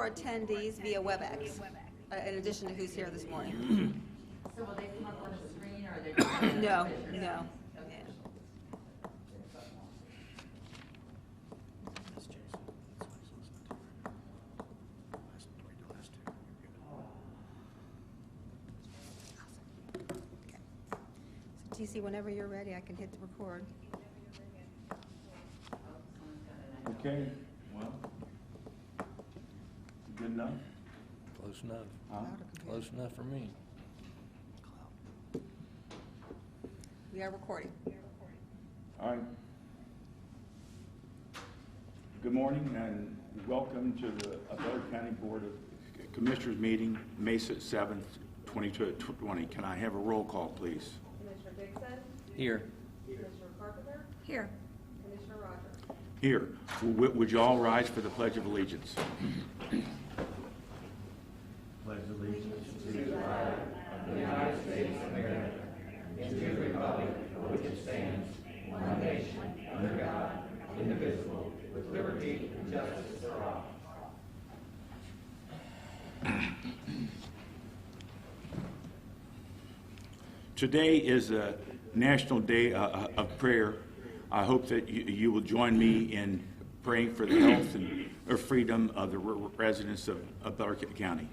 for attendees via WebEx, in addition to who's here this morning. So will they come up on the screen, or are they just? No, no. TC, whenever you're ready, I can hit the record. Okay, well, good enough? Close enough. Huh? Close enough for me. We are recording. All right. Good morning and welcome to the Butler County Board of Commissioners meeting, May 7th, 2020. Can I have a roll call, please? Commissioner Dixon? Here. Commissioner Carpenter? Here. Commissioner Rogers? Here. Would you all rise for the Pledge of Allegiance? Pledge allegiance to the flag of the United States of America and to the republic for which it stands, one nation, under God, indivisible, with liberty and justice for all. Today is a National Day of Prayer. I hope that you will join me in praying for the health and freedom of the residents of Butler County.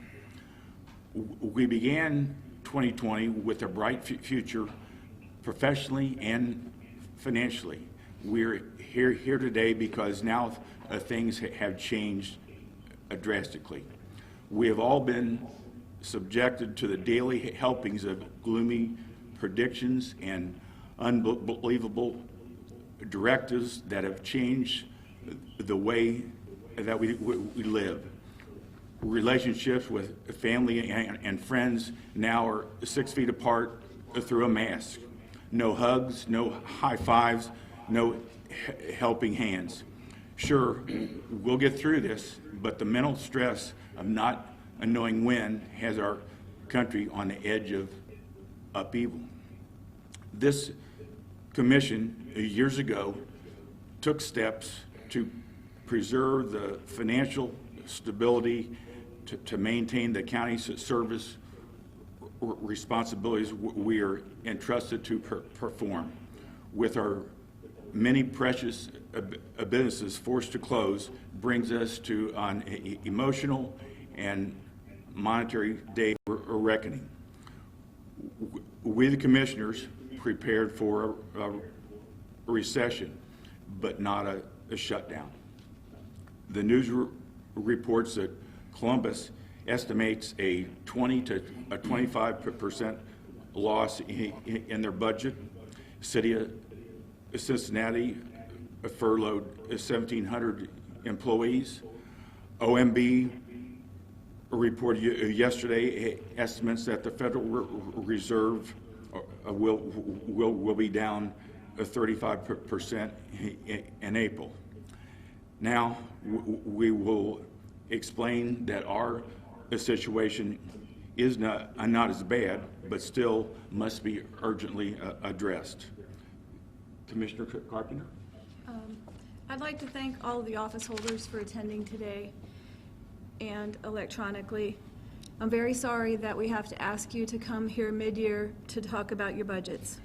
We began 2020 with a bright future professionally and financially. We're here today because now things have changed drastically. We have all been subjected to the daily helpings of gloomy predictions and unbelievable directives that have changed the way that we live. Relationships with family and friends now are 6 feet apart through a mask. No hugs, no high fives, no helping hands. Sure, we'll get through this, but the mental stress of not knowing when has our country on the edge of upheaval. This commission, years ago, took steps to preserve the financial stability to maintain the county's service responsibilities we are entrusted to perform. With our many precious businesses forced to close, brings us to an emotional and monetary day of reckoning. We, the commissioners, prepared for a recession, but not a shutdown. The news reports that Columbus estimates a 20 to 25% loss in their budget. City of Cincinnati furloughed 1,700 employees. OMB reported yesterday estimates that the Federal Reserve will be down 35% in April. Now we will explain that our situation is not as bad, but still must be urgently addressed. Commissioner Carpenter? I'd like to thank all of the office holders for attending today and electronically. I'm very sorry that we have to ask you to come here mid-year to talk about your budgets.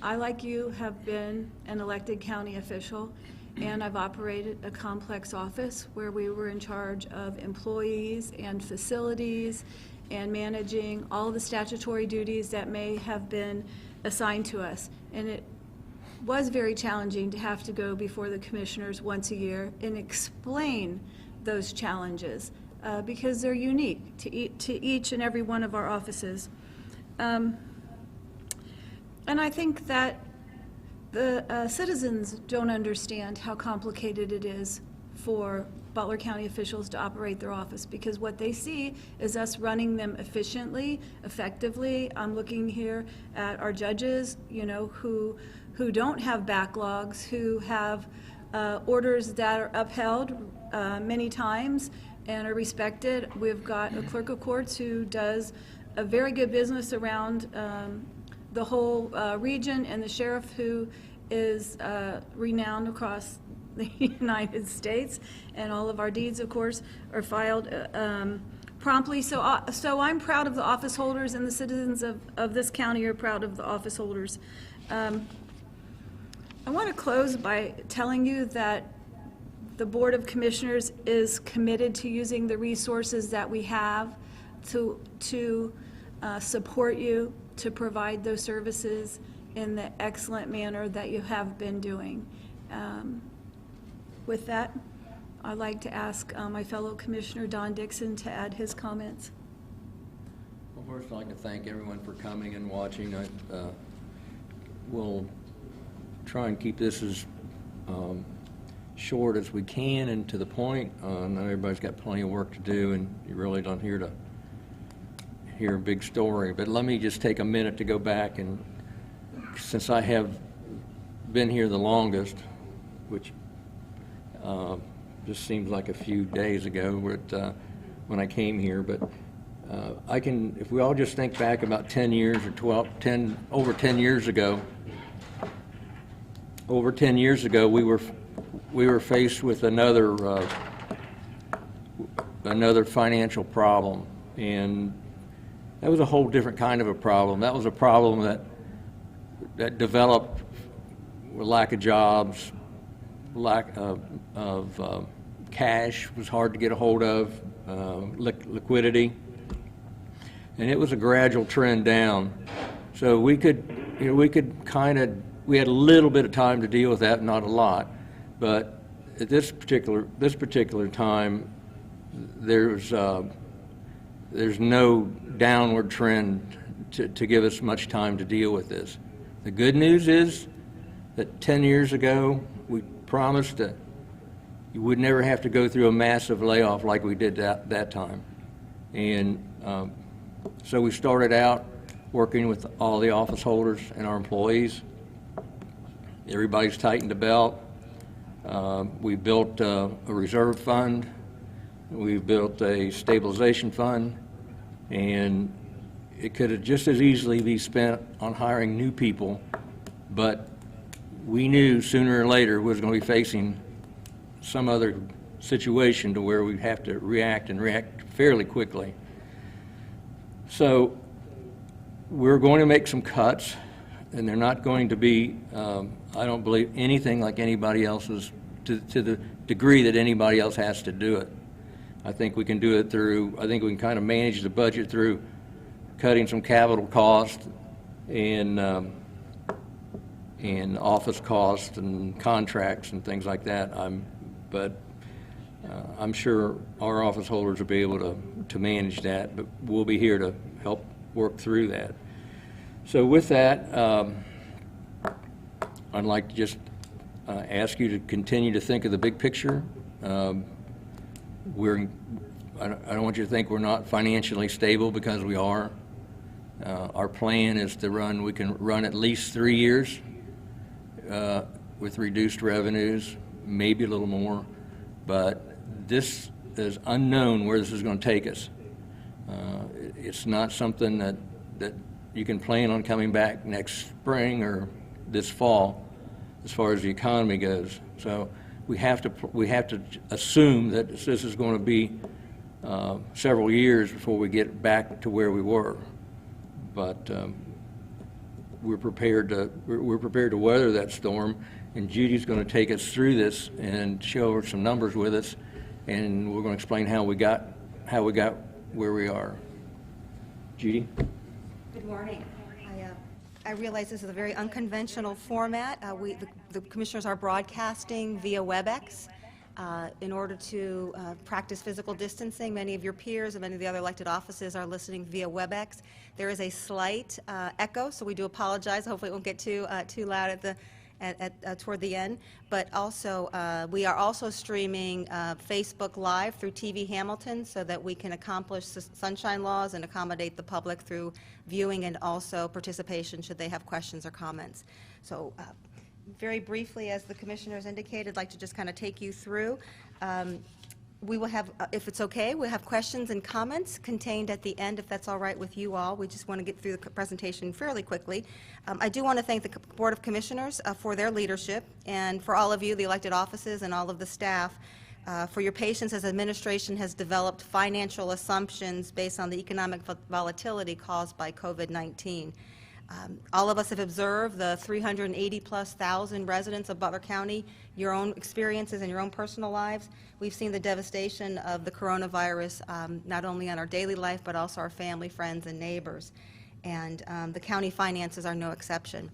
I, like you, have been an elected county official, and I've operated a complex office where we were in charge of employees and facilities and managing all the statutory duties that may have been assigned to us. And it was very challenging to have to go before the commissioners once a year and explain those challenges because they're unique to each and every one of our offices. And I think that the citizens don't understand how complicated it is for Butler County officials to operate their office, because what they see is us running them efficiently, effectively. I'm looking here at our judges, you know, who don't have backlogs, who have orders that are upheld many times and are respected. We've got a clerk of courts who does a very good business around the whole region, and the sheriff who is renowned across the United States, and all of our deeds, of course, are filed promptly. So I'm proud of the office holders, and the citizens of this county are proud of the office holders. I want to close by telling you that the Board of Commissioners is committed to using the resources that we have to support you, to provide those services in the excellent manner that you have been doing. With that, I'd like to ask my fellow Commissioner Don Dixon to add his comments. Well, first, I'd like to thank everyone for coming and watching. We'll try and keep this as short as we can and to the point. I know everybody's got plenty of work to do, and you're really not here to hear a big story. But let me just take a minute to go back, and since I have been here the longest, which just seems like a few days ago when I came here, but if we all just think back about 10 years or over 10 years ago, we were faced with another financial problem, and that was a whole different kind of a problem. That was a problem that developed with lack of jobs, lack of cash was hard to get a hold of, liquidity, and it was a gradual trend down. So we had a little bit of time to deal with that, not a lot, but at this particular time, there's no downward trend to give us much time to deal with this. The good news is that 10 years ago, we promised that you would never have to go through a massive layoff like we did that time. And so we started out working with all the office holders and our employees. Everybody's tightened the belt. We built a reserve fund. We've built a stabilization fund, and it could have just as easily be spent on hiring new people, but we knew sooner or later we was going to be facing some other situation to where we'd have to react fairly quickly. So we're going to make some cuts, and they're not going to be, I don't believe, anything like anybody else's to the degree that anybody else has to do it. I think we can do it I think we can kind of manage the budget through cutting some capital costs and office costs and contracts and things like that. I'm sure our office holders will be able to manage that, but we'll be here to help work through that. So with that, I'd like to just ask you to continue to think of the big picture. I don't want you to think we're not financially stable, because we are. Our plan is we can run at least 3 years with reduced revenues, maybe a little more, but this is unknown where this is going to take us. It's not something that you can plan on coming back next spring or this fall as far as the economy goes. So we have to assume that this is going to be several years before we get back to where we were. But we're prepared to weather that storm, and Judy's going to take us through this and show her some numbers with us, and we're going to explain how we got where we are. Judy? Good morning. I realize this is a very unconventional format. The commissioners are broadcasting via WebEx in order to practice physical distancing. Many of your peers and many of the other elected offices are listening via WebEx. There is a slight echo, so we do apologize. Hopefully it won't get too loud toward the end. But also, we are also streaming Facebook Live through TV Hamilton, so that we can accomplish sunshine laws and accommodate the public through viewing and also participation should they have questions or comments. So very briefly, as the commissioners indicated, I'd like to just kind of take you through. We will have, if it's okay, we'll have questions and comments contained at the end, if that's all right with you all. We just want to get through the presentation fairly quickly. I do want to thank the Board of Commissioners for their leadership, and for all of you, the elected offices, and all of the staff, for your patience as administration has developed financial assumptions based on the economic volatility caused by COVID-19. All of us have observed the 380-plus thousand residents of Butler County, your own experiences and your own personal lives. We've seen the devastation of the coronavirus, not only on our daily life, but also our family, friends, and neighbors. And the county finances are no exception.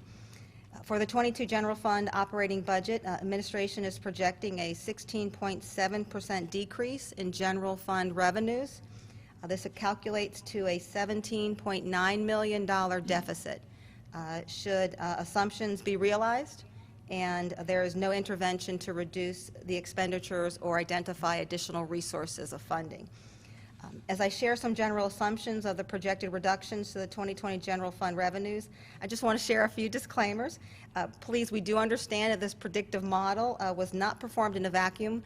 For the 22 general fund operating budget, administration is projecting a 16.7% decrease in general fund revenues. This calculates to a $17.9 million deficit. Should assumptions be realized and there is no intervention to reduce the expenditures or identify additional resources of funding. As I share some general assumptions of the projected reductions to the 2020 general fund revenues, I just want to share a few disclaimers. Please, we do understand that this predictive model was not performed in a vacuum.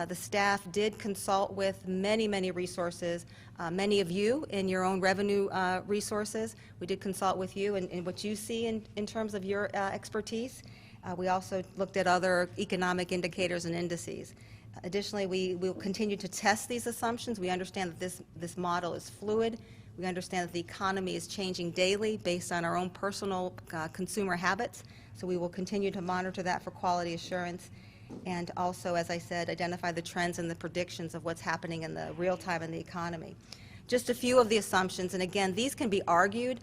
The staff did consult with many resources, many of you in your own revenue resources. We did consult with you in what you see in terms of your expertise. We also looked at other economic indicators and indices. Additionally, we will continue to test these assumptions. We understand that this model is fluid. We understand that the economy is changing daily based on our own personal consumer habits. So we will continue to monitor that for quality assurance. And also, as I said, identify the trends and the predictions of what's happening in the real time in the economy. Just a few of the assumptions, and again, these can be argued.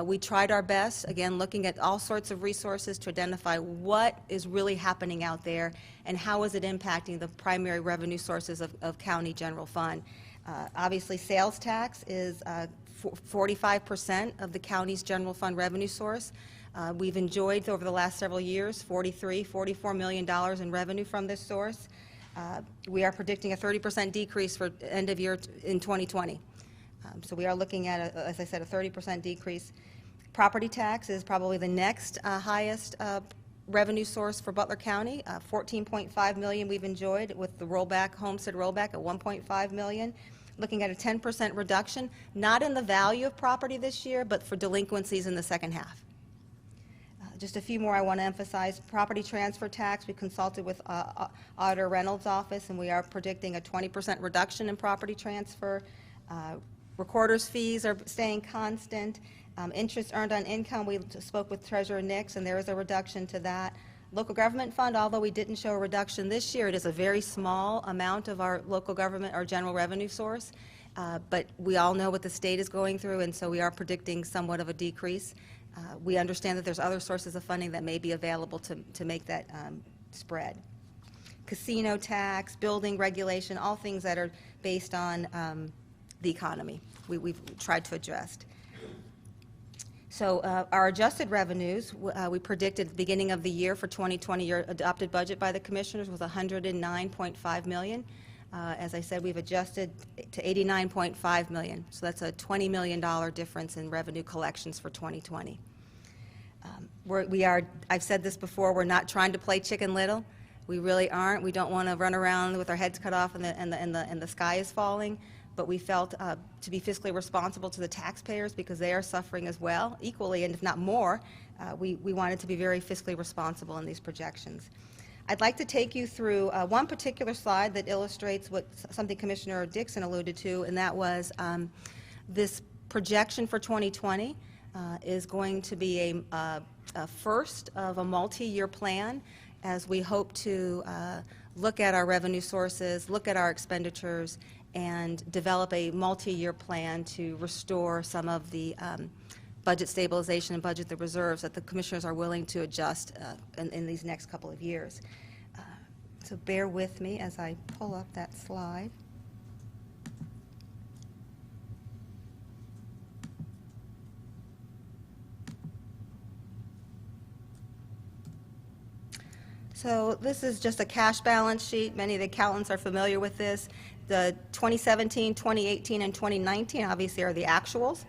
We tried our best, again, looking at all sorts of resources to identify what is really happening out there and how is it impacting the primary revenue sources of county general fund. Obviously, sales tax is 45% of the county's general fund revenue source. We've enjoyed over the last several years $44 million in revenue from this source. We are predicting a 30% decrease for end of year in 2020. So we are looking at, as I said, a 30% decrease. Property tax is probably the next highest revenue source for Butler County. 14.5 million we've enjoyed with the rollback, homestead rollback at 1.5 million. Looking at a 10% reduction, not in the value of property this year, but for delinquencies in the second half. Just a few more I want to emphasize. Property transfer tax, we consulted with Auditor Reynolds' office, and we are predicting a 20% reduction in property transfer. Recorder's fees are staying constant. Interest earned on income, we spoke with Treasurer Nix, and there is a reduction to that. Local government fund, although we didn't show a reduction this year, it is a very small amount of our local government, our general revenue source. But we all know what the state is going through, and so we are predicting somewhat of a decrease. We understand that there's other sources of funding that may be available to make that spread. Casino tax, building regulation, all things that are based on the economy, we've tried to address. So our adjusted revenues, we predicted at the beginning of the year for 2020, your adopted budget by the commissioners was $109.5 million. As I said, we've adjusted to $89.5 million, so that's a $20 million difference in revenue collections for 2020. I've said this before, we're not trying to play Chicken Little. We really aren't. We don't want to run around with our heads cut off and the sky is falling, but we felt to be fiscally responsible to the taxpayers because they are suffering as well, equally, and if not more, we wanted to be very fiscally responsible in these projections. I'd like to take you through one particular slide that illustrates something Commissioner Dixon alluded to, and that was this projection for 2020 is going to be a first of a multi-year plan as we hope to look at our revenue sources, look at our expenditures, and develop a multi-year plan to restore some of the budget stabilization and budget the reserves that the commissioners are willing to adjust in these next couple of years. So bear with me as I pull up that slide. So this is just a cash balance sheet. Many of the accountants are familiar with this. The 2017, 2018, and 2019 obviously are the actuals.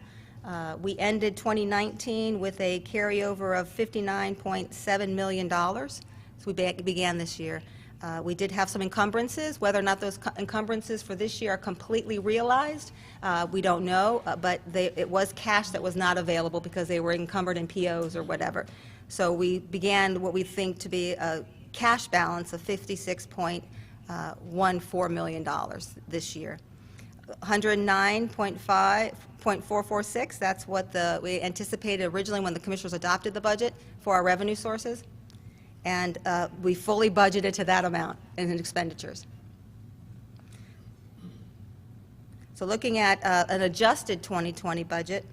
We ended 2019 with a carryover of $59.7 million. So we began this year. We did have some encumbrances. Whether or not those encumbrances for this year are completely realized, we don't know, but it was cash that was not available because they were encumbered in POs or whatever. So we began what we think to be a cash balance of $56.14 million this year. 109.446, that's what we anticipated originally when the commissioners adopted the budget for our revenue sources. And we fully budgeted to that amount in expenditures. So looking at an adjusted 2020 budget,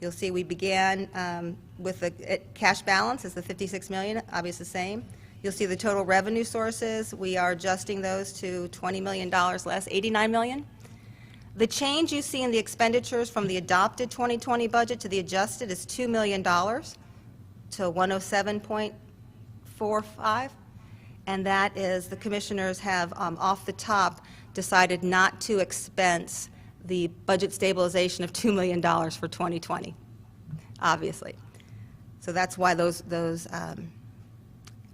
you'll see we began with the cash balance as the $56 million, obviously the same. You'll see the total revenue sources. We are adjusting those to $20 million less, $89 million. The change you see in the expenditures from the adopted 2020 budget to the adjusted is $2 million to 107.45, and that is the commissioners have off the top decided not to expense the budget stabilization of $2 million for 2020, obviously. So that's why those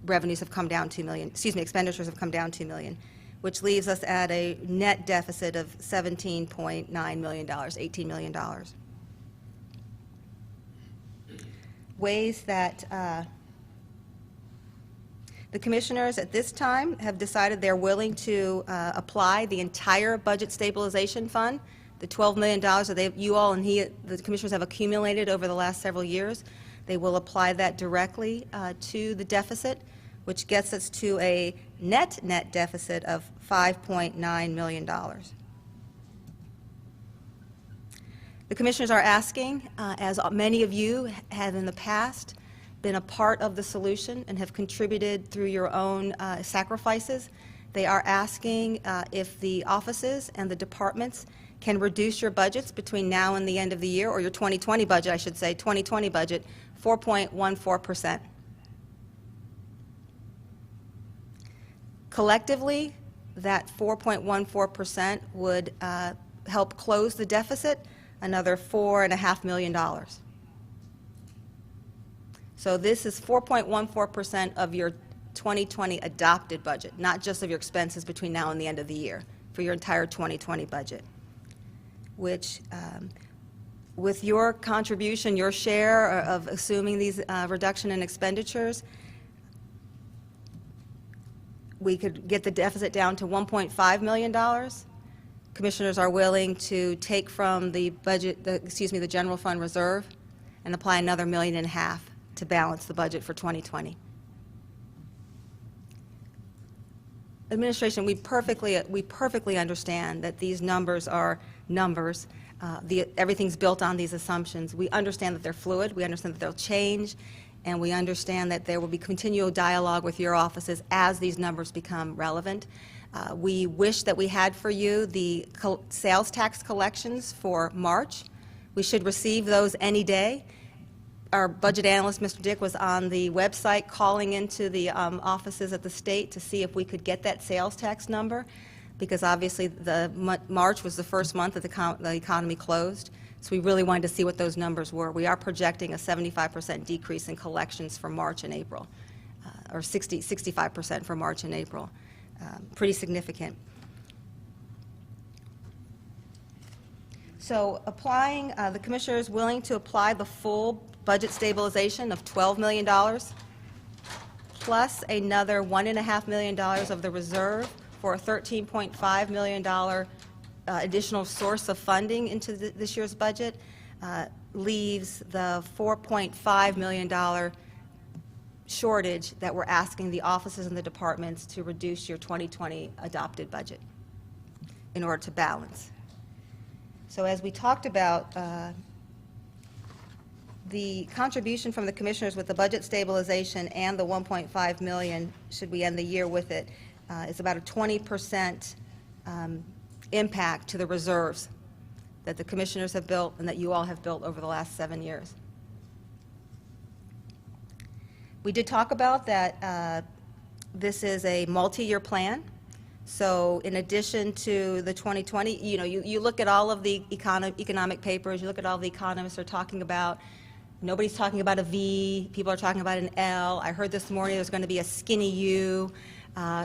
revenues have come down $2 million, expenditures have come down $2 million, which leaves us at a net deficit of $17.9 million, $18 million. Ways that the commissioners at this time have decided they're willing to apply the entire budget stabilization fund, the $12 million that you all and the commissioners have accumulated over the last several years. They will apply that directly to the deficit, which gets us to a net deficit of $5.9 million. The commissioners are asking, as many of you have in the past been a part of the solution and have contributed through your own sacrifices, they are asking if the offices and the departments can reduce your budgets between now and the end of the year, or your 2020 budget, I should say, 2020 budget, 4.14%. Collectively, that 4.14% would help close the deficit another $4.5 million. So this is 4.14% of your 2020 adopted budget, not just of your expenses between now and the end of the year, for your entire 2020 budget, which with your contribution, your share of assuming these reduction in expenditures, we could get the deficit down to $1.5 million. Commissioners are willing to take from the budget, the general fund reserve, and apply another $1.5 million to balance the budget for 2020. Administration, we perfectly understand that these numbers are numbers. Everything's built on these assumptions. We understand that they're fluid. We understand that they'll change. And we understand that there will be continual dialogue with your offices as these numbers become relevant. We wish that we had for you the sales tax collections for March. We should receive those any day. Our budget analyst, Mr. Dick, was on the website calling into the offices at the state to see if we could get that sales tax number, because obviously March was the first month that the economy closed. So we really wanted to see what those numbers were. We are projecting a 75% decrease in collections for March and April, or 65% for March and April. Pretty significant. So applying, the commissioner is willing to apply the full budget stabilization of $12 million, plus another $1.5 million of the reserve for a $13.5 million additional source of funding into this year's budget, leaves the $4.5 million shortage that we're asking the offices and the departments to reduce your 2020 adopted budget in order to balance. So as we talked about, the contribution from the commissioners with the budget stabilization and the $1.5 million, should we end the year with it, is about a 20% impact to the reserves that the commissioners have built and that you all have built over the last 7 years. We did talk about that this is a multi-year plan. So in addition to the 2020, you look at all of the economic papers, you look at all the economists are talking about Nobody's talking about a V, people are talking about an L. I heard this morning there's going to be a skinny U.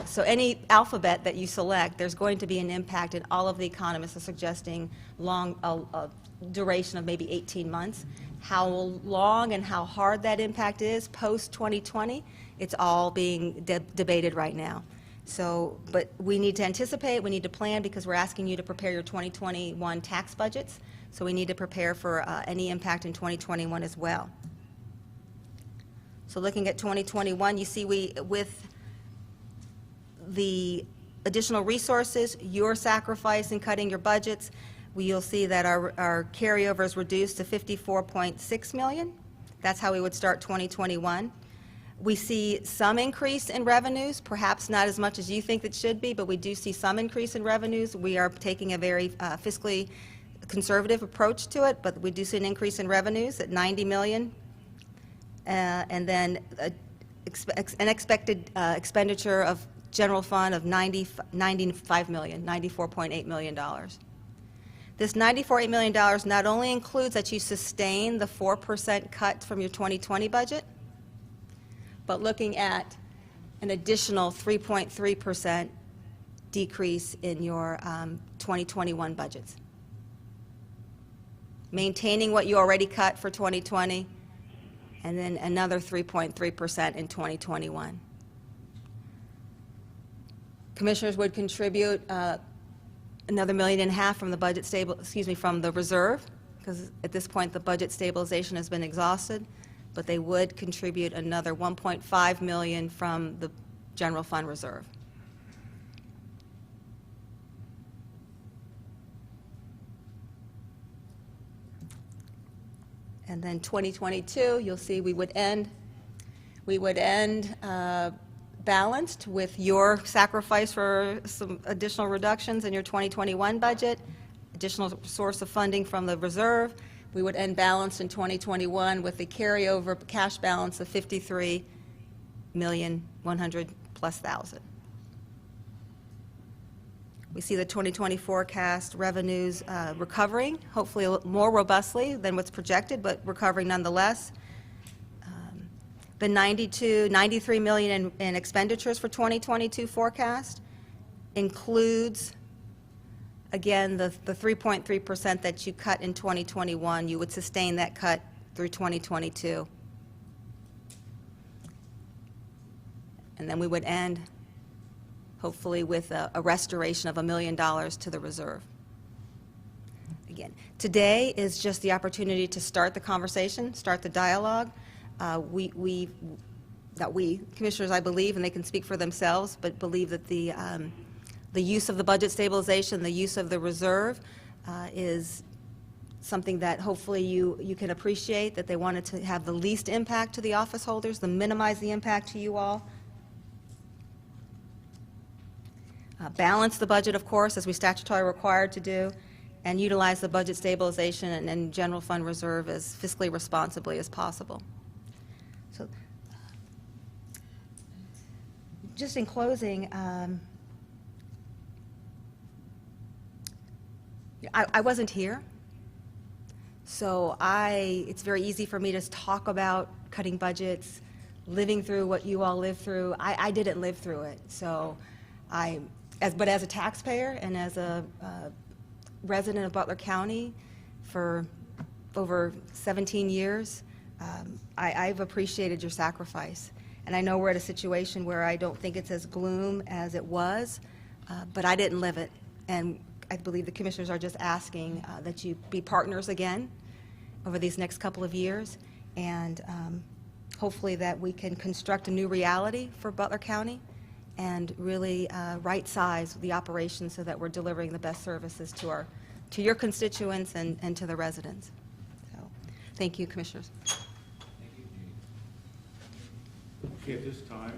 So any alphabet that you select, there's going to be an impact, and all of the economists are suggesting a duration of maybe 18 months. How long and how hard that impact is post-2020, it's all being debated right now. So, but we need to anticipate, we need to plan, because we're asking you to prepare your 2021 tax budgets. So we need to prepare for any impact in 2021 as well. So looking at 2021, you see with the additional resources, your sacrifice in cutting your budgets, you'll see that our carryover is reduced to $54.6 million. That's how we would start 2021. We see some increase in revenues, perhaps not as much as you think it should be, but we do see some increase in revenues. We are taking a very fiscally conservative approach to it, but we do see an increase in revenues at $90 million, and then an expected expenditure of general fund of $95 million, $94.8 million. This $94.8 million not only includes that you sustain the 4% cut from your 2020 budget, but looking at an additional 3.3% decrease in your 2021 budgets. Maintaining what you already cut for 2020, and then another 3.3% in 2021. Commissioners would contribute another $1.5 million from the budget from the reserve, because at this point the budget stabilization has been exhausted, but they would contribute another $1.5 million from the general fund reserve. And then 2022, you'll see we would end balanced with your sacrifice for some additional reductions in your 2021 budget, additional source of funding from the reserve. We would end balanced in 2021 with a carryover cash balance of $53,100,000+. We see the 2020 forecast revenues recovering, hopefully more robustly than what's projected, but recovering nonetheless. The $93 million in expenditures for 2022 forecast includes, again, the 3.3% that you cut in 2021. You would sustain that cut through 2022. And then we would end, hopefully, with a restoration of $1 million to the reserve. Again, today is just the opportunity to start the conversation, start the dialogue. Commissioners, I believe, and they can speak for themselves, but believe that the use of the budget stabilization, the use of the reserve is something that hopefully you can appreciate, that they wanted to have the least impact to the office holders, to minimize the impact to you all. Balance the budget, of course, as we statutorily required to do, and utilize the budget stabilization and general fund reserve as fiscally responsibly as possible. So, just in closing, I wasn't here, so it's very easy for me to talk about cutting budgets, living through what you all lived through. I didn't live through it, so but as a taxpayer and as a resident of Butler County for over 17 years, I've appreciated your sacrifice. And I know we're at a situation where I don't think it's as gloom as it was, but I didn't live it. And I believe the commissioners are just asking that you be partners again over these next couple of years, and hopefully that we can construct a new reality for Butler County and really right-size the operation so that we're delivering the best services to your constituents and to the residents. So, thank you, commissioners. Okay, at this time,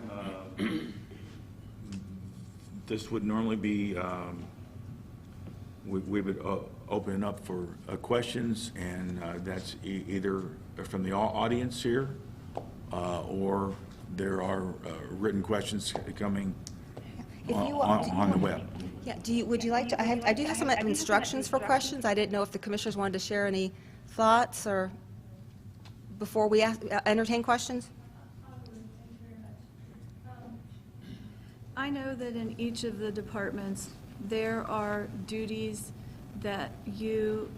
this would normally be, we would open it up for questions, and that's either from the audience here or there are written questions coming on the web. Yeah, would you like to, I do have some instructions for questions. I didn't know if the commissioners wanted to share any thoughts or before we entertain questions? I know that in each of the departments, there are duties that you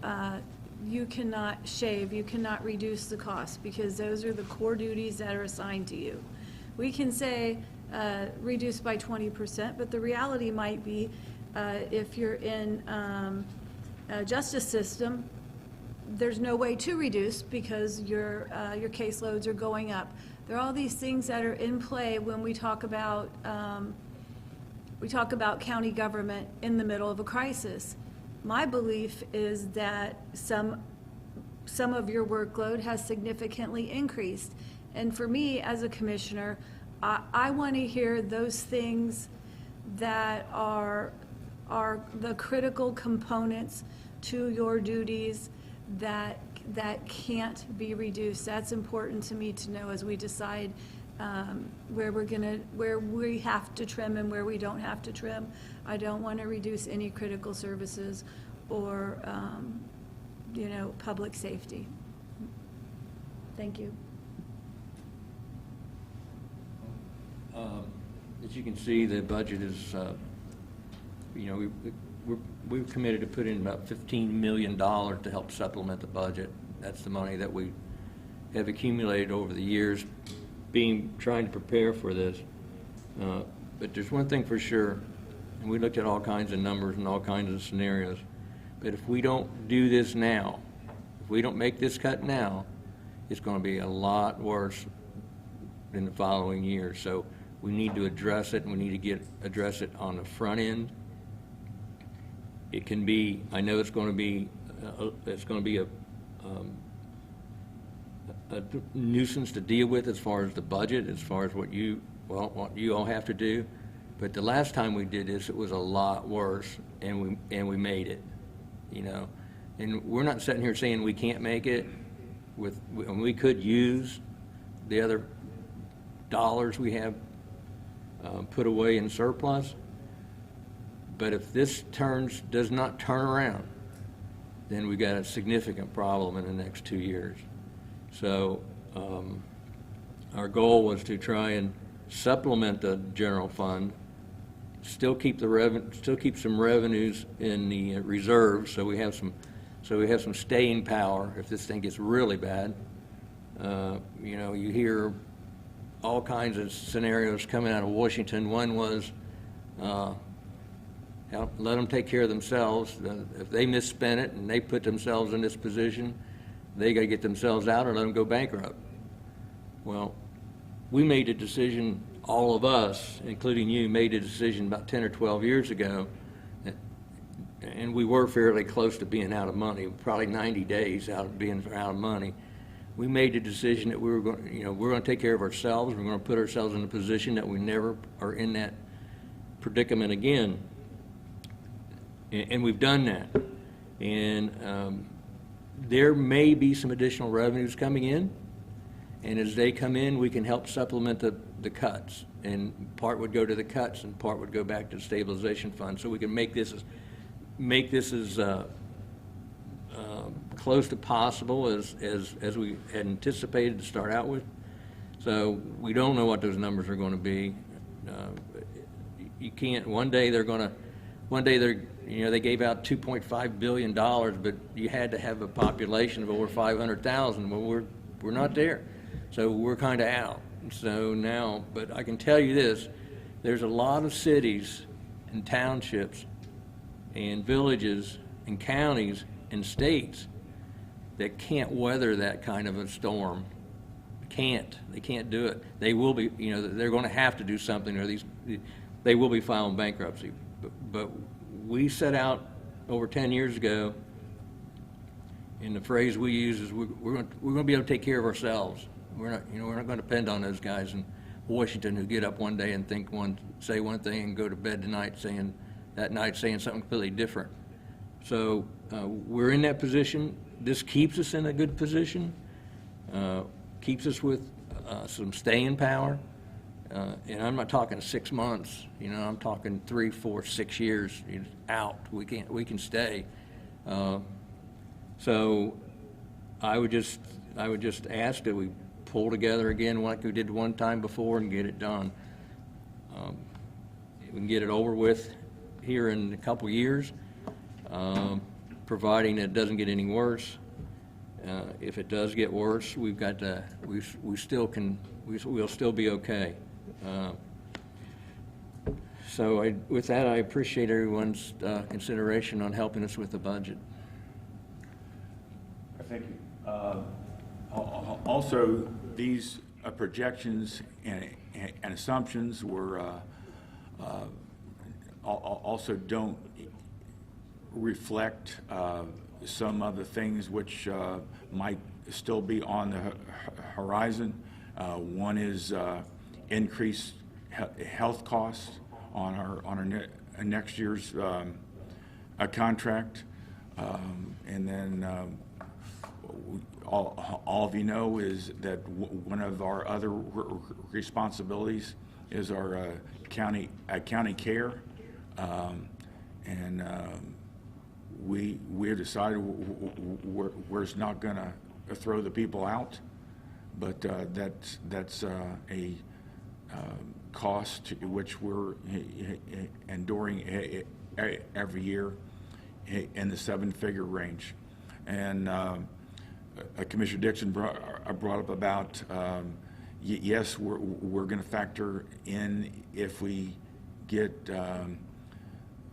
cannot shave, you cannot reduce the cost, because those are the core duties that are assigned to you. We can say reduce by 20%, but the reality might be if you're in a justice system, there's no way to reduce because your caseloads are going up. There are all these things that are in play when we talk about county government in the middle of a crisis. My belief is that some of your workload has significantly increased. And for me, as a commissioner, I want to hear those things that are the critical components to your duties that can't be reduced. That's important to me to know as we decide where we have to trim and where we don't have to trim. I don't want to reduce any critical services or, public safety. Thank you. As you can see, the budget is, we're committed to put in about $15 million to help supplement the budget. That's the money that we have accumulated over the years trying to prepare for this. But there's one thing for sure, and we looked at all kinds of numbers and all kinds of scenarios, but if we don't do this now, if we don't make this cut now, it's going to be a lot worse in the following years. So we need to address it, and we need to address it on the front end. It can be, I know it's going to be a nuisance to deal with as far as the budget, as far as what you all have to do. But the last time we did this, it was a lot worse, and we made it, And we're not sitting here saying we can't make it. We could use the other dollars we have put away in surplus. But if this does not turn around, then we got a significant problem in the next 2 years. So our goal was to try and supplement the general fund, still keep some revenues in the reserve, so we have some staying power if this thing gets really bad. You hear all kinds of scenarios coming out of Washington. One was let them take care of themselves. If they misspent it and they put themselves in this position, they got to get themselves out or let them go bankrupt. Well, we made a decision, all of us, including you, made a decision about 10 or 12 years ago, and we were fairly close to being out of money, probably 90 days out of money. We made a decision that we're going to take care of ourselves. We're going to put ourselves in a position that we never are in that predicament again. And we've done that. And there may be some additional revenues coming in. And as they come in, we can help supplement the cuts. And part would go to the cuts and part would go back to the stabilization fund. So we can make this as close to possible as we had anticipated to start out with. So we don't know what those numbers are going to be. You can't, one day they gave out $2.5 billion, but you had to have a population of over 500,000. Well, we're not there. So we're kind of out. So now, but I can tell you this, there's a lot of cities and townships and villages and counties and states that can't weather that kind of a storm. They can't do it. They will be, they're going to have to do something, or they will be filing bankruptcy. But we set out over 10 years ago, and the phrase we use is we're going to be able to take care of ourselves. We're not going to depend on those guys in Washington who get up one day and say one thing and go to bed tonight saying something completely different. So we're in that position. This keeps us in a good position, keeps us with some staying power. And I'm not talking 6 months, I'm talking 3, 4, 6 years out. We can stay. So I would just I would just ask that we pull together again like we did one time before and get it done. We can get it over with here in a couple years, providing it doesn't get any worse. If it does get worse, we've got to, we'll still be okay. So with that, I appreciate everyone's consideration on helping us with the budget. Thank you. Also, these projections and assumptions were also don't reflect some of the things which might still be on the horizon. One is increased health costs on our next year's contract, and then all of you know is that one of our other responsibilities is our county care, and we have decided we're not going to throw the people out, but that's a cost which we're enduring every year in the seven-figure range. And Commissioner Dixon brought up about yes, we're going to factor in if we get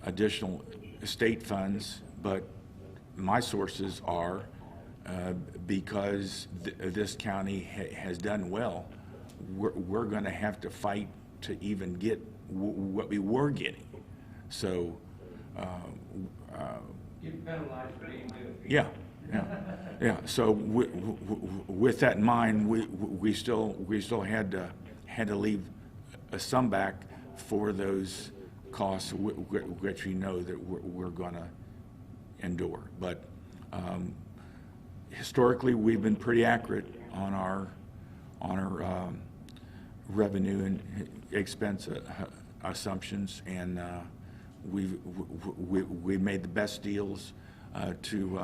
additional state funds, but my sources are because this county has done well, we're going to have to fight to even get what we were getting. So Get penalized for being good. yeah. So with that in mind, we still had to leave some back for those costs which we know that we're going to endure. But historically, we've been pretty accurate on our revenue and expense assumptions, and we've made the best deals to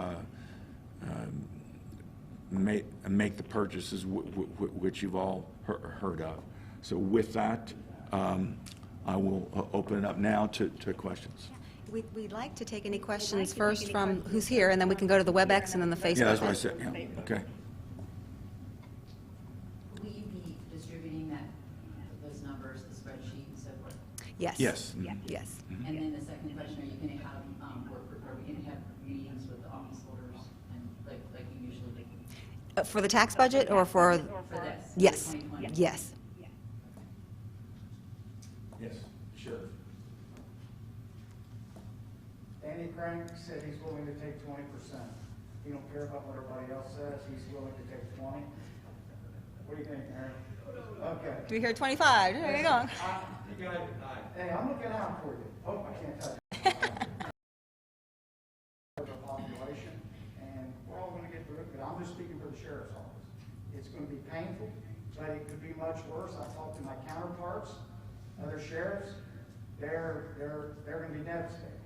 make the purchases which you've all heard of. So with that, I will open it up now to questions. We'd like to take any questions first from who's here, and then we can go to the WebEx and then the Facebook. Yeah, that's what I said, yeah, okay. Will you be distributing those numbers, the spreadsheet and so forth? Yes. Yes. Yes. And then the second question, are you going to have, are we going to have meetings with the office holders and like you usually do? For the tax budget or for? For this? Yes. 2020? Yes. Yes, sure. Danny Crank said he's willing to take 20%. He don't care about what everybody else says. He's willing to take 20. What do you think, Aaron? Okay. Do we hear 25? There you go. Hey, I'm looking out for you. Oh, I can't tell you. The population, and we're all going to get through it, but I'm just speaking for the sheriff's office. It's going to be painful, but it could be much worse. I talked to my counterparts, other sheriffs. They're going to be devastated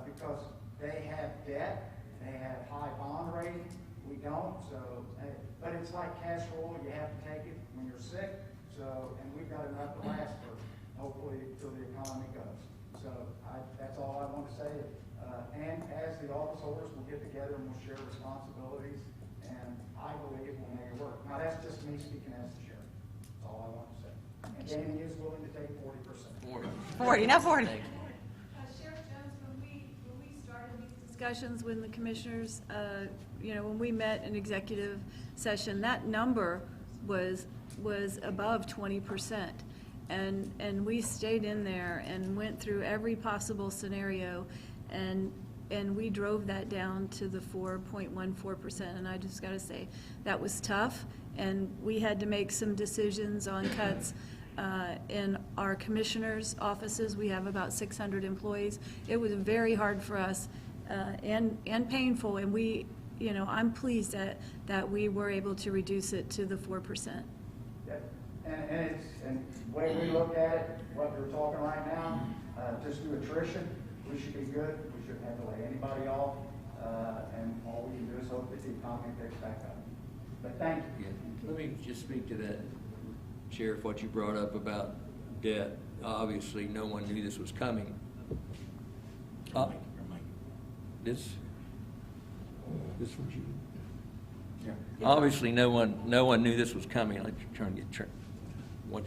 because they have debt, they have high bond rating. We don't. So, but it's like casserole. You have to take it when you're sick. So, and we've got enough to last for hopefully till the economy goes. So that's all I want to say. And as the office holders, we'll get together and we'll share responsibilities, and I believe we'll make it work. Now that's just me speaking as the sheriff. That's all I want to say. And Danny is willing to take 40%. 40, not 40. Sheriff Jones, when we started these discussions with the commissioners, when we met in executive session, that number was above 20%. And we stayed in there and went through every possible scenario, and we drove that down to the 4.14%. And I just got to say, that was tough, and we had to make some decisions on cuts in our commissioners' offices. We have about 600 employees. It was very hard for us and painful, and I'm pleased that we were able to reduce it to the 4%. Yeah. And the way we look at it, what we're talking right now, just through attrition, we should be good. We shouldn't have to lay anybody off. And all we can do is hope that the economy picks back up. But thank you. Yeah. Let me just speak to that, Sheriff, what you brought up about debt. Obviously, no one knew this was coming. This was you. Yeah. Obviously, no one knew this was coming. I'm trying to get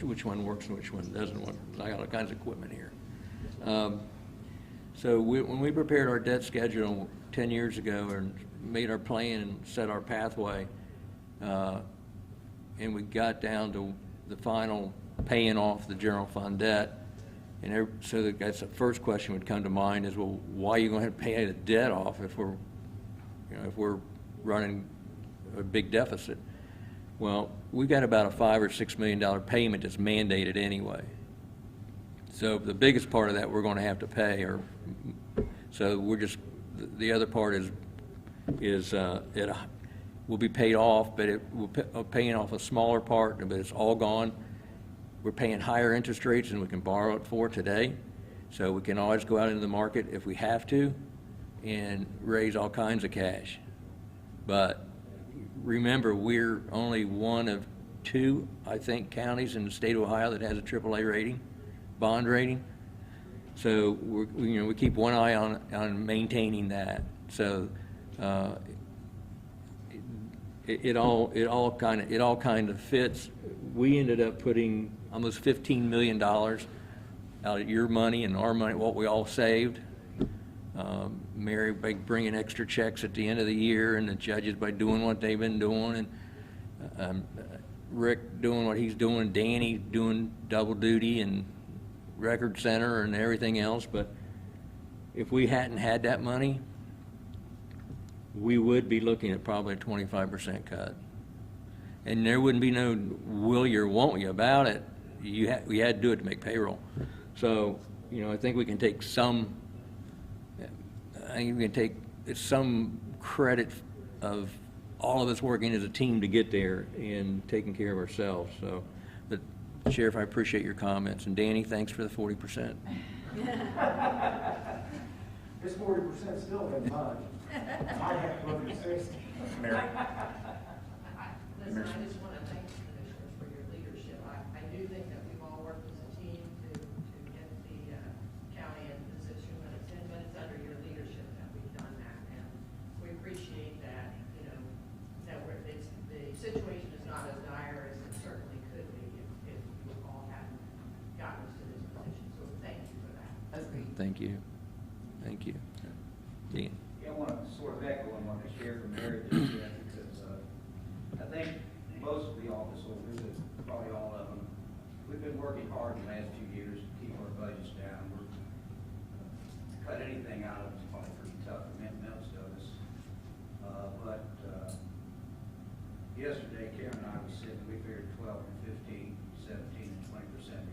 which one works and which one doesn't work. I got all kinds of equipment here. So when we prepared our debt schedule 10 years ago and made our plan and set our pathway, and we got down to the final paying off the general fund debt, and so that's the first question would come to mind is, well, why are you going to pay the debt off if we're running a big deficit? Well, we got about a $5 or $6 million payment that's mandated anyway. So the biggest part of that we're going to have to pay, so we're just, the other part is it will be paid off, but we're paying off a smaller part, but it's all gone. We're paying higher interest rates than we can borrow it for today, so we can always go out into the market if we have to and raise all kinds of cash. But remember, we're only one of 2, I think, counties in the state of Ohio that has a AAA rating, bond rating. So we keep one eye on maintaining that. So it all kind of fits. We ended up putting almost $15 million out of your money and our money, what we all saved. Mary by bringing extra checks at the end of the year, and the judges by doing what they've been doing, and Rick doing what he's doing, Danny doing double duty, and Record Center and everything else. But if we hadn't had that money, we would be looking at probably a 25% cut. And there wouldn't be no will you or won't you about it. We had to do it to make payroll. So, I think we can take some credit of all of us working as a team to get there and taking care of ourselves. So, but Sheriff, I appreciate your comments. And Danny, thanks for the 40%. This 40% still isn't much. I have to look at 60. Mary. Listen, I just want to thank the commissioners for your leadership. I do think that we've all worked as a team to get the county in the position that it's in, but it's under your leadership that we've done that. And we appreciate that, that the situation is not as dire as it certainly could be if you all hadn't gotten us to this position. So thank you for that. Agreed. Thank you. Thank you. Dean. Yeah, I want to sort of echo on what the sheriff and Mary just said, because I think most of the office holders, probably all of them, we've been working hard the last few years to keep our budgets down. We're cut anything out of it's probably pretty tough for most of us. But yesterday, Karen and I was sitting, we figured 12 and 15, 17 and 20%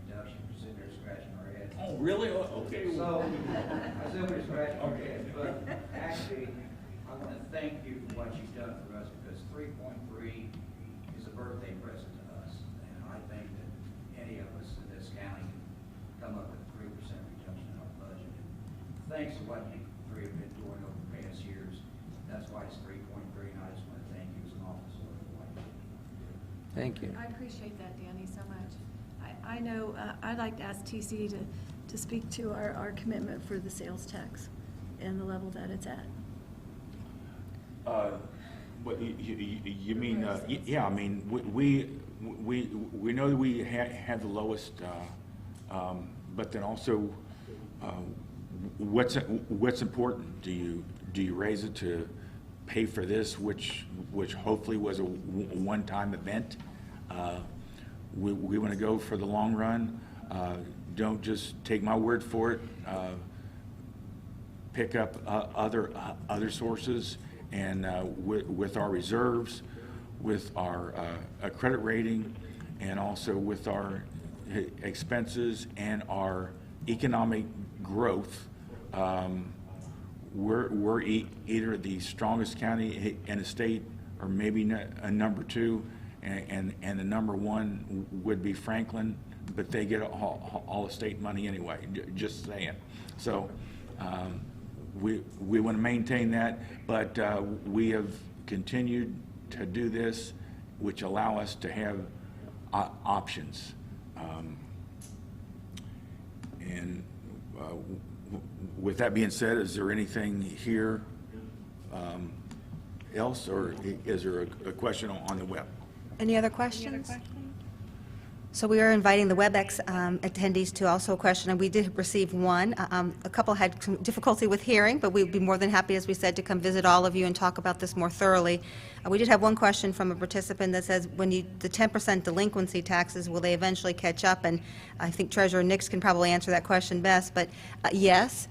reduction. We're sitting there scratching our heads. Oh, really? Okay. So, I said we're scratching our heads, but actually, I want to thank you for what you've done for us, because 3.3 is a birthday present to us. And I think that any of us in this county can come up with a 3% reduction in our budget. And thanks to what you three have been doing over the past years, that's why it's 3.3, and I just want to thank you as an officer for what you do. Thank you. I appreciate that, Danny, so much. I know, I'd like to ask TC to speak to our commitment for the sales tax and the level that it's at. What you mean? Yeah, I mean, we know that we have the lowest, but then also, what's important? Do you raise it to pay for this, which hopefully was a one-time event? We want to go for the long run. Don't just take my word for it. Pick up other sources, and with our reserves, with our credit rating, and also with our expenses and our economic growth, we're either the strongest county in the state, or maybe a number 2. And the number 1 would be Franklin, but they get all the state money anyway, just saying. So we want to maintain that, but we have continued to do this which allow us to have options. And with that being said, is there anything here else, or is there a question on the web? Any other questions? So we are inviting the WebEx attendees to also question, and we did receive one. A couple had some difficulty with hearing, but we'd be more than happy, as we said, to come visit all of you and talk about this more thoroughly. We did have one question from a participant that says, when the 10% delinquency taxes, will they eventually catch up? And I think Treasurer Nix can probably answer that question best, but yes,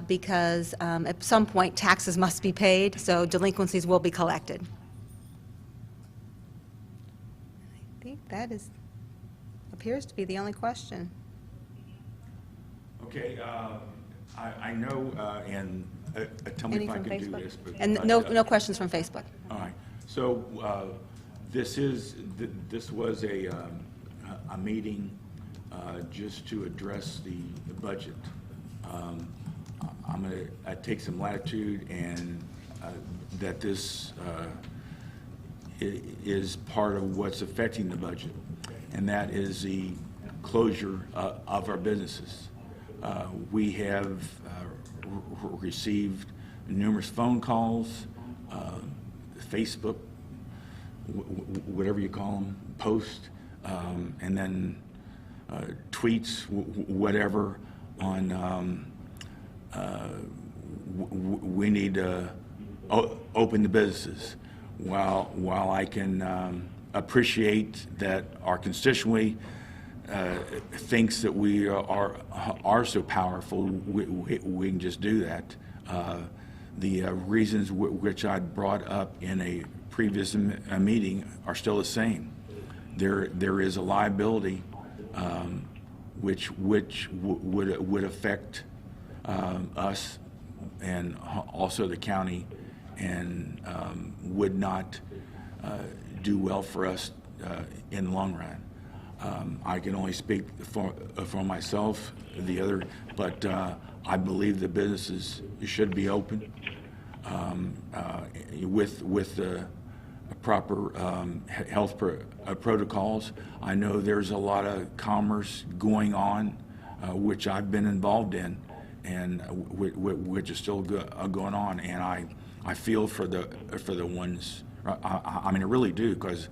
because at some point taxes must be paid, so delinquencies will be collected. I think that appears to be the only question. Okay, I know, and tell me Any if I from can do Facebook? this. But And no questions from Facebook. All right. So this was a meeting just to address the budget. I'm going to take some latitude, and that this is part of what's affecting the budget, and that is the closure of our businesses. We have received numerous phone calls, Facebook, whatever you call them, posts, and then tweets, whatever, on we need to open the businesses. While I can appreciate that our constituency thinks that we are so powerful, we can just do that. The reasons which I brought up in a previous meeting are still the same. There is a liability which would affect us and also the county, and would not do well for us in the long run. I can only speak for myself, but I believe the businesses should be open with the proper health protocols. I know there's a lot of commerce going on, which I've been involved in, and which is still going on, and I feel for the ones. I mean, I really do, because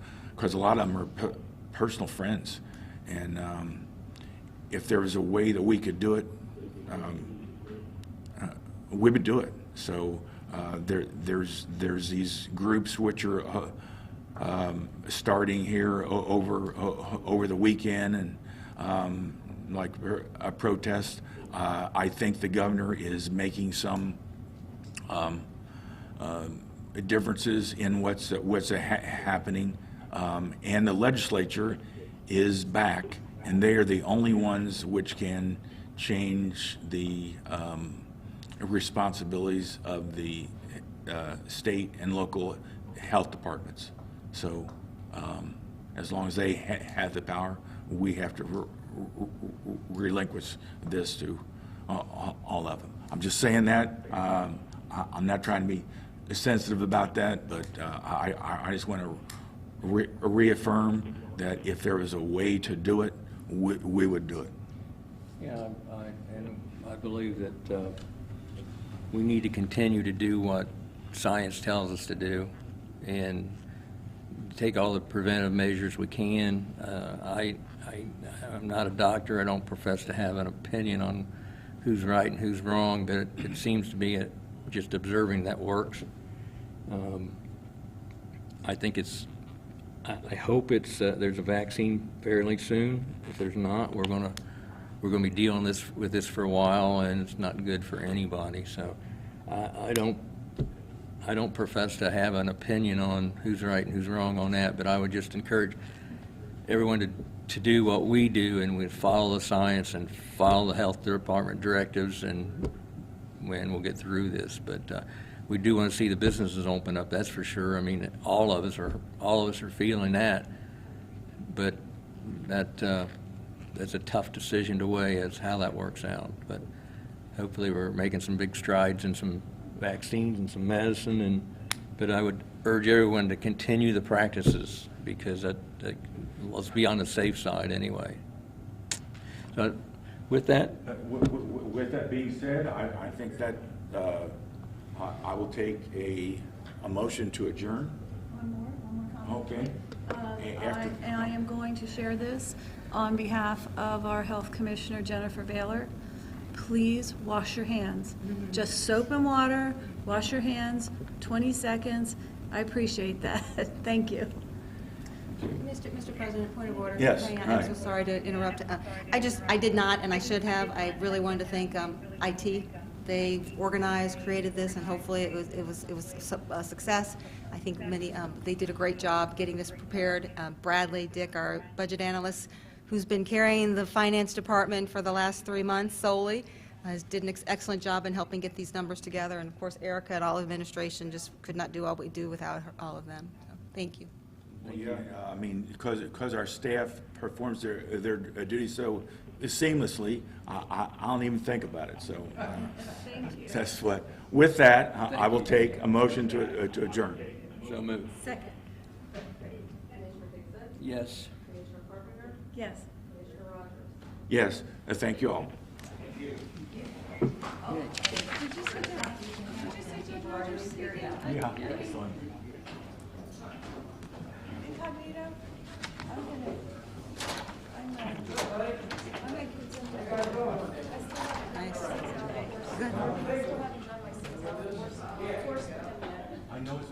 a lot of them are personal friends, and if there was a way that we could do it, we would do it. So there's these groups which are starting here over the weekend, and like a protest. I think the governor is making some differences in what's happening, and the legislature is back, and they are the only ones which can change the responsibilities of the state and local health departments. So as long as they have the power, we have to relinquish this to all of them. I'm just saying that. I'm not trying to be sensitive about that, but I just want to reaffirm that if there was a way to do it, we would do it. Yeah, I believe that we need to continue to do what science tells us to do, and take all the preventive measures we can. I'm not a doctor. I don't profess to have an opinion on who's right and who's wrong, but it seems to be just observing that works. I think I hope there's a vaccine fairly soon. If there's not, we're going to be dealing with this for a while, and it's not good for anybody. So I don't profess to have an opinion on who's right and who's wrong on that, but I would just encourage everyone to do what we do, and we follow the science and follow the health department directives, and we'll get through this. But we do want to see the businesses open up, that's for sure. I mean, all of us are feeling that, but that's a tough decision to weigh as how that works out. But hopefully we're making some big strides in some vaccines and some medicine, and But I would urge everyone to continue the practices, because let's be on the safe side anyway. So with that, With that being said, I think that I will take a motion to adjourn. One more comment. Okay. After- And I am going to share this on behalf of our Health Commissioner, Jennifer Baylor. Please wash your hands. Just soap and water, wash your hands, 20 seconds. I appreciate that. Thank you. Mr. President, point of order. Yes, I'm hi. so sorry to interrupt. I did not, and I should have. I really wanted to thank IT. They organized, created this, and hopefully it was a success. I think they did a great job getting this prepared. Bradley Dick, our budget analyst, who's been carrying the finance department for the last 3 months solely, did an excellent job in helping get these numbers together. And of course, Erica and all administration just could not do all we do without all of them. So, thank you. Yeah, I mean, because our staff performs their duty so seamlessly, I don't even think about it, so. Thank you. That's what, with that, I will take a motion to adjourn. so move. Second. Yes. Yes. Yes, thank you all. Yeah, excellent. Incognito? Nice. Good. I know it's